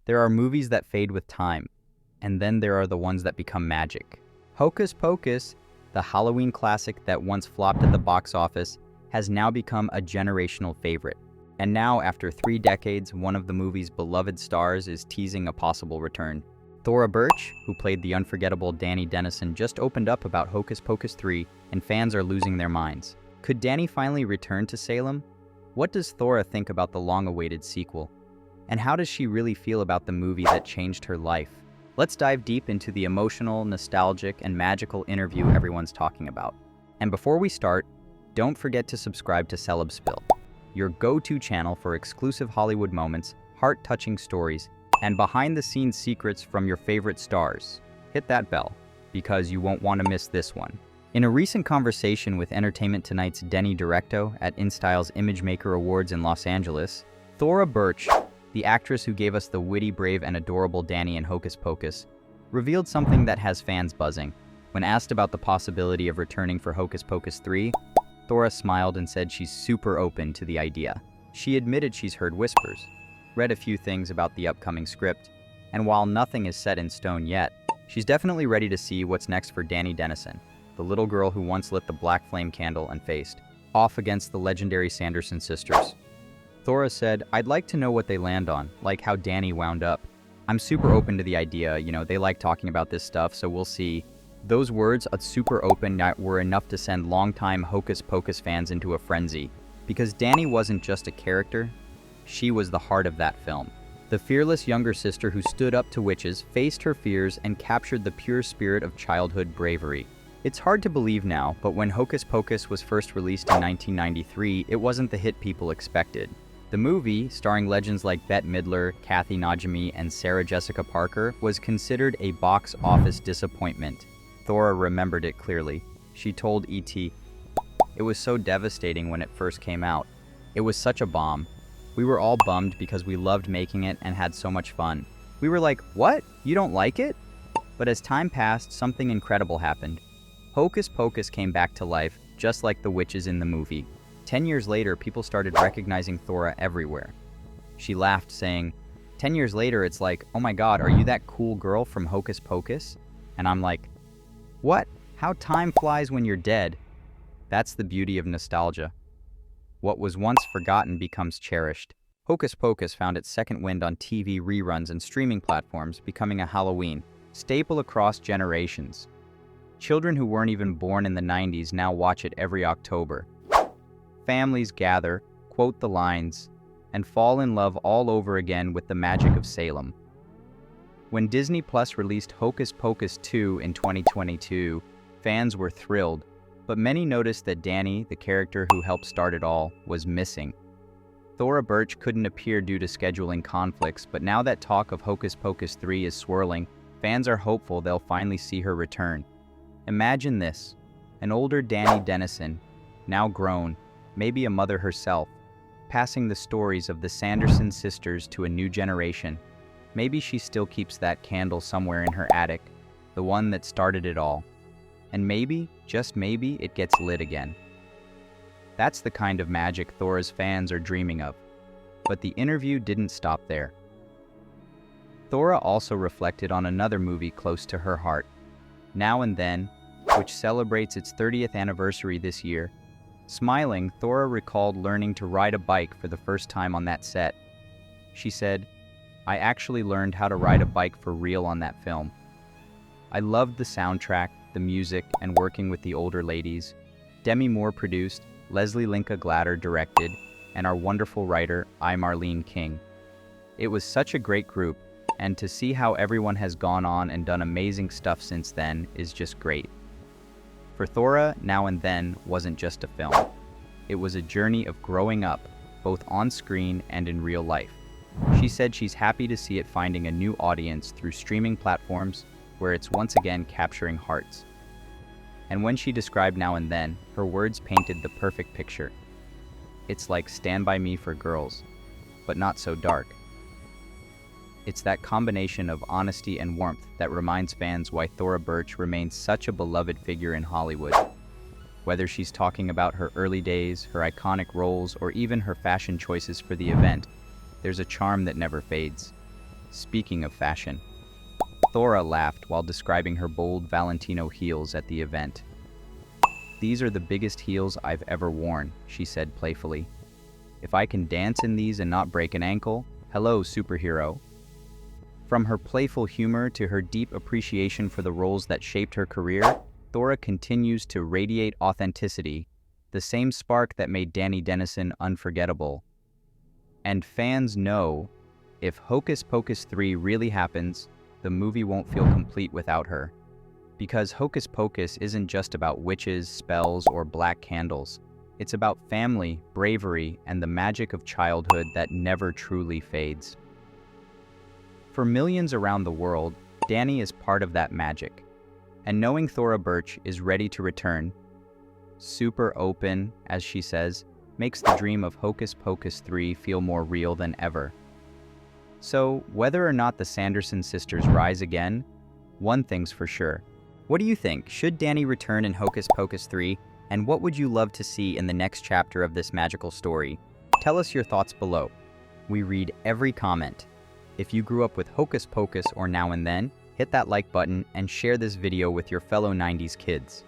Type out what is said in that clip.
There are movies that fade with time, and then there are the ones that become magic. Hocus Pocus, the Halloween classic that once flopped at the box office, has now become a generational favorite. And now, after 3 decades, one of the movie's beloved stars is teasing a possible return. Thora Birch, who played the unforgettable Dani Dennison, just opened up about Hocus Pocus 3, and fans are losing their minds. Could Dani finally return to Salem? What does Thora think about the long-awaited sequel? And how does she really feel about the movie that changed her life? Let's dive deep into the emotional, nostalgic, and magical interview everyone's talking about. And before we start, don't forget to subscribe to Celeb Spill, your go-to channel for exclusive Hollywood moments, heart-touching stories, and behind-the-scenes secrets from your favorite stars. Hit that bell, because you won't want to miss this one. In a recent conversation with Entertainment Tonight's Dani Directo at InStyle's Imagemaker Awards in Los Angeles, Thora Birch, the actress who gave us the witty, brave, and adorable Dani in Hocus Pocus, revealed something that has fans buzzing. When asked about the possibility of returning for Hocus Pocus 3, Thora smiled and said she's super open to the idea. She admitted she's heard whispers, read a few things about the upcoming script, and while nothing is set in stone yet, she's definitely ready to see what's next for Dani Dennison, the little girl who once lit the black flame candle and faced off against the legendary Sanderson sisters. Thora said, "I'd like to know what they land on, like how Dani wound up. I'm super open to the idea, they like talking about this stuff, so we'll see." Those words, super open, were enough to send longtime Hocus Pocus fans into a frenzy. Because Dani wasn't just a character, she was the heart of that film. The fearless younger sister who stood up to witches, faced her fears, and captured the pure spirit of childhood bravery. It's hard to believe now, but when Hocus Pocus was first released in 1993, it wasn't the hit people expected. The movie, starring legends like Bette Midler, Kathy Najimy, and Sarah Jessica Parker, was considered a box office disappointment. Thora remembered it clearly. She told E.T., "It was so devastating when it first came out. It was such a bomb. We were all bummed because we loved making it and had so much fun. We were like, what? You don't like it?" But as time passed, something incredible happened. Hocus Pocus came back to life, just like the witches in the movie. 10 years later, people started recognizing Thora everywhere. She laughed, saying, 10 years later, it's like, oh my god, are you that cool girl from Hocus Pocus? And I'm like, what? How time flies when you're dead. That's the beauty of nostalgia. What was once forgotten becomes cherished. Hocus Pocus found its second wind on TV reruns and streaming platforms, becoming a Halloween staple across generations. Children who weren't even born in the 90s now watch it every October. Families gather, quote the lines, and fall in love all over again with the magic of Salem. When Disney Plus released Hocus Pocus 2 in 2022, fans were thrilled, but many noticed that Dani, the character who helped start it all, was missing. Thora Birch couldn't appear due to scheduling conflicts, but now that talk of Hocus Pocus 3 is swirling, fans are hopeful they'll finally see her return. Imagine this, an older Dani Dennison, now grown, maybe a mother herself, passing the stories of the Sanderson sisters to a new generation. Maybe she still keeps that candle somewhere in her attic, the one that started it all. And maybe, just maybe, it gets lit again. That's the kind of magic Thora's fans are dreaming of. But the interview didn't stop there. Thora also reflected on another movie close to her heart, Now and Then, which celebrates its 30th anniversary this year. Smiling, Thora recalled learning to ride a bike for the first time on that set. She said, "I actually learned how to ride a bike for real on that film. I loved the soundtrack, the music, and working with the older ladies. Demi Moore produced, Leslie Linka Glatter directed, and our wonderful writer, I. Marlene King. It was such a great group, and to see how everyone has gone on and done amazing stuff since then is just great." For Thora, Now and Then wasn't just a film. It was a journey of growing up, both on screen and in real life. She said she's happy to see it finding a new audience through streaming platforms where it's once again capturing hearts. And when she described Now and Then, her words painted the perfect picture. It's like Stand By Me for girls, but not so dark. It's that combination of honesty and warmth that reminds fans why Thora Birch remains such a beloved figure in Hollywood. Whether she's talking about her early days, her iconic roles, or even her fashion choices for the event, there's a charm that never fades. Speaking of fashion. Thora laughed while describing her bold Valentino heels at the event. "These are the biggest heels I've ever worn," she said playfully. "If I can dance in these and not break an ankle, hello, superhero." From her playful humor to her deep appreciation for the roles that shaped her career, Thora continues to radiate authenticity, the same spark that made Dennison unforgettable. And fans know, if Hocus Pocus 3 really happens, the movie won't feel complete without her. Because Hocus Pocus isn't just about witches, spells, or black candles. It's about family, bravery, and the magic of childhood that never truly fades. For millions around the world, Dani is part of that magic. And knowing Thora Birch is ready to return, super open, as she says, makes the dream of Hocus Pocus 3 feel more real than ever. So, whether or not the Sanderson sisters rise again, one thing's for sure. What do you think? Should Dani return in Hocus Pocus 3? And what would you love to see in the next chapter of this magical story? Tell us your thoughts below. We read every comment. If you grew up with Hocus Pocus or Now and Then, hit that like button and share this video with your fellow 90s kids.